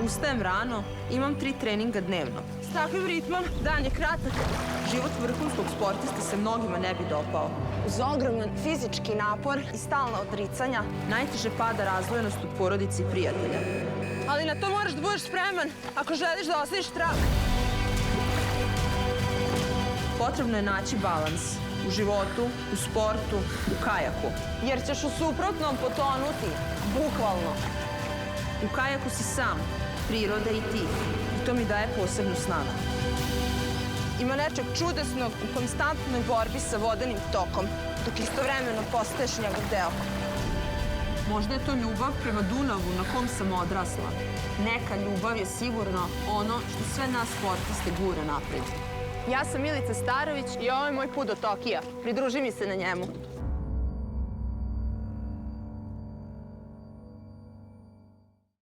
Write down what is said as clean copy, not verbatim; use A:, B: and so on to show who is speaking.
A: Ustajem rano, imam 3 treninga dnevno. S takvim ritmom dan je kratak. Život vrhunskog sportista se mnogima ne bi dopao.
B: Uz ogroman fizički napor i stalna odricanja,
A: Najteže pada razdvojenost u porodici i prijatelja.
B: ali na to moraš da budeš spreman ako želiš da ostaviš trag.
A: Potrebno je naći balans u životu, u sportu, u kajaku.
B: Jer ćeš u suprotnom potonuti, bukvalno.
A: U kajaku si sam, priroda i ti. I to mi daje posebnu snagu.
B: Ima nečeg čudesnog u konstantnoj borbi sa vodenim tokom, dok istovremeno postaješ njegov deo.
A: Možda je to ljubav prema Dunavu na kom sam odrasla. Neka ljubav je sigurno ono što sve nas sportiste gura napred.
B: Ja sam Milica Starović i ovo je moj put do Tokija. Pridruži mi se na njemu.